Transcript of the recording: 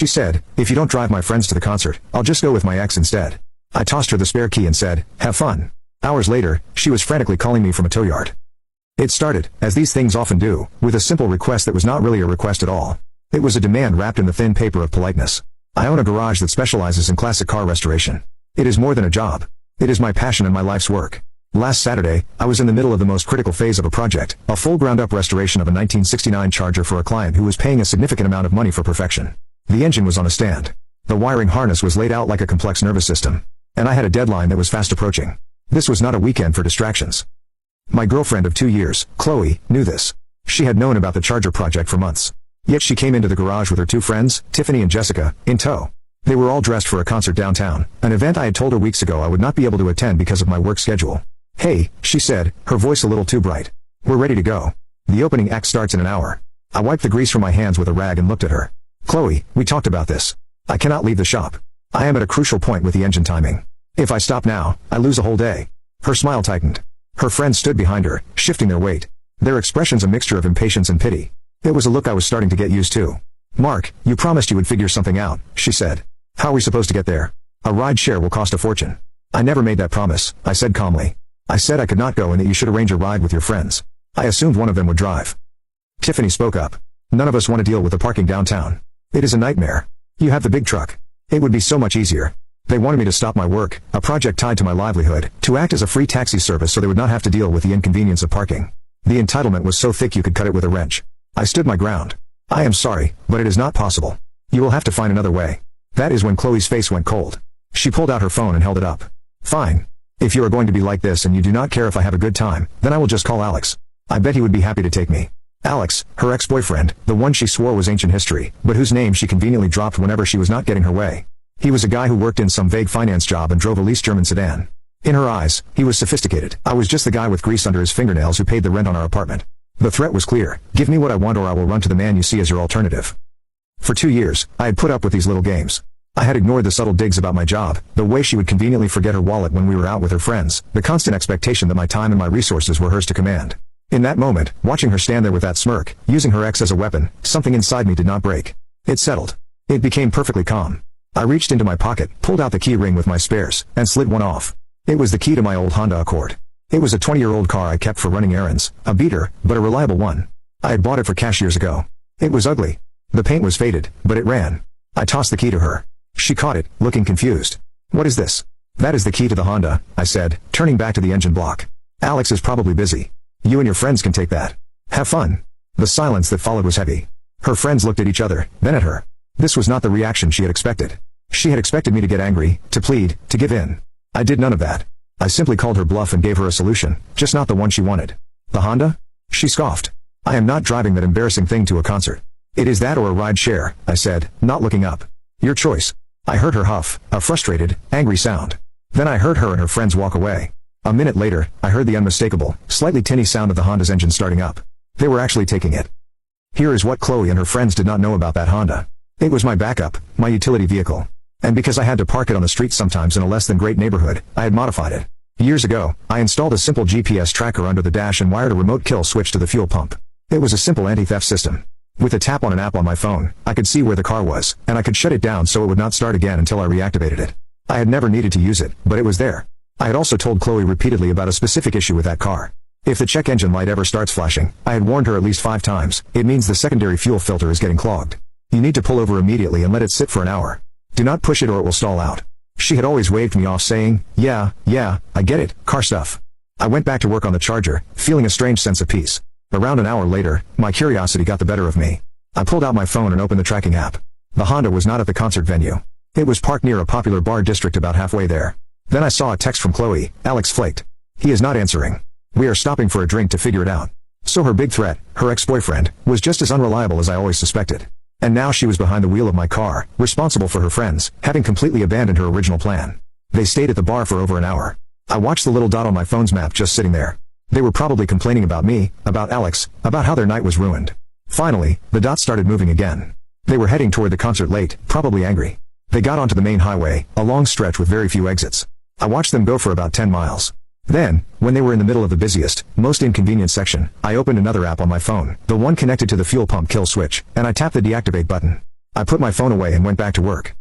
She said, "If you don't drive my friends to the concert, I'll just go with my ex instead." I tossed her the spare key and said, "Have fun." Hours later, she was frantically calling me from a tow yard. It started, as these things often do, with a simple request that was not really a request at all. It was a demand wrapped in the thin paper of politeness. I own a garage that specializes in classic car restoration. It is more than a job. It is my passion and my life's work. Last Saturday, I was in the middle of the most critical phase of a project, a full ground-up restoration of a 1969 Charger for a client who was paying a significant amount of money for perfection. The engine was on a stand. The wiring harness was laid out like a complex nervous system. And I had a deadline that was fast approaching. This was not a weekend for distractions. My girlfriend of 2 years, Chloe, knew this. She had known about the Charger project for months. Yet she came into the garage with her 2 friends, Tiffany and Jessica, in tow. They were all dressed for a concert downtown, an event I had told her weeks ago I would not be able to attend because of my work schedule. "Hey," she said, her voice a little too bright. "We're ready to go. The opening act starts in an hour." I wiped the grease from my hands with a rag and looked at her. "Chloe, we talked about this. I cannot leave the shop. I am at a crucial point with the engine timing. If I stop now, I lose a whole day." Her smile tightened. Her friends stood behind her, shifting their weight. Their expressions a mixture of impatience and pity. It was a look I was starting to get used to. "Mark, you promised you would figure something out," she said. "How are we supposed to get there? A ride share will cost a fortune." "I never made that promise," I said calmly. "I said I could not go and that you should arrange a ride with your friends. I assumed one of them would drive." Tiffany spoke up. "None of us want to deal with the parking downtown. It is a nightmare. You have the big truck. It would be so much easier." They wanted me to stop my work, a project tied to my livelihood, to act as a free taxi service so they would not have to deal with the inconvenience of parking. The entitlement was so thick you could cut it with a wrench. I stood my ground. "I am sorry, but it is not possible. You will have to find another way." That is when Chloe's face went cold. She pulled out her phone and held it up. "Fine. If you are going to be like this and you do not care if I have a good time, then I will just call Alex. I bet he would be happy to take me." Alex, her ex-boyfriend, the one she swore was ancient history, but whose name she conveniently dropped whenever she was not getting her way. He was a guy who worked in some vague finance job and drove a leased German sedan. In her eyes, he was sophisticated. I was just the guy with grease under his fingernails who paid the rent on our apartment. The threat was clear: give me what I want or I will run to the man you see as your alternative. For 2 years, I had put up with these little games. I had ignored the subtle digs about my job, the way she would conveniently forget her wallet when we were out with her friends, the constant expectation that my time and my resources were hers to command. In that moment, watching her stand there with that smirk, using her ex as a weapon, something inside me did not break. It settled. It became perfectly calm. I reached into my pocket, pulled out the key ring with my spares, and slid one off. It was the key to my old Honda Accord. It was a 20-year-old car I kept for running errands, a beater, but a reliable one. I had bought it for cash years ago. It was ugly. The paint was faded, but it ran. I tossed the key to her. She caught it, looking confused. "What is this?" "That is the key to the Honda," I said, turning back to the engine block. "Alex is probably busy. You and your friends can take that. Have fun." The silence that followed was heavy. Her friends looked at each other, then at her. This was not the reaction she had expected. She had expected me to get angry, to plead, to give in. I did none of that. I simply called her bluff and gave her a solution, just not the one she wanted. "The Honda?" She scoffed. "I am not driving that embarrassing thing to a concert." "It is that or a ride share," I said, not looking up. "Your choice." I heard her huff, a frustrated, angry sound. Then I heard her and her friends walk away. A minute later, I heard the unmistakable, slightly tinny sound of the Honda's engine starting up. They were actually taking it. Here is what Chloe and her friends did not know about that Honda. It was my backup, my utility vehicle. And because I had to park it on the street sometimes in a less than great neighborhood, I had modified it. Years ago, I installed a simple GPS tracker under the dash and wired a remote kill switch to the fuel pump. It was a simple anti-theft system. With a tap on an app on my phone, I could see where the car was, and I could shut it down so it would not start again until I reactivated it. I had never needed to use it, but it was there. I had also told Chloe repeatedly about a specific issue with that car. If the check engine light ever starts flashing, I had warned her at least 5 times, it means the secondary fuel filter is getting clogged. You need to pull over immediately and let it sit for an hour. Do not push it or it will stall out. She had always waved me off saying, yeah, I get it, car stuff. I went back to work on the Charger, feeling a strange sense of peace. Around an hour later, my curiosity got the better of me. I pulled out my phone and opened the tracking app. The Honda was not at the concert venue. It was parked near a popular bar district about halfway there. Then I saw a text from Chloe. "Alex flaked. He is not answering. We are stopping for a drink to figure it out." So her big threat, her ex-boyfriend, was just as unreliable as I always suspected. And now she was behind the wheel of my car, responsible for her friends, having completely abandoned her original plan. They stayed at the bar for over an hour. I watched the little dot on my phone's map just sitting there. They were probably complaining about me, about Alex, about how their night was ruined. Finally, the dot started moving again. They were heading toward the concert late, probably angry. They got onto the main highway, a long stretch with very few exits. I watched them go for about 10 miles. Then, when they were in the middle of the busiest, most inconvenient section, I opened another app on my phone, the one connected to the fuel pump kill switch, and I tapped the deactivate button. I put my phone away and went back to work.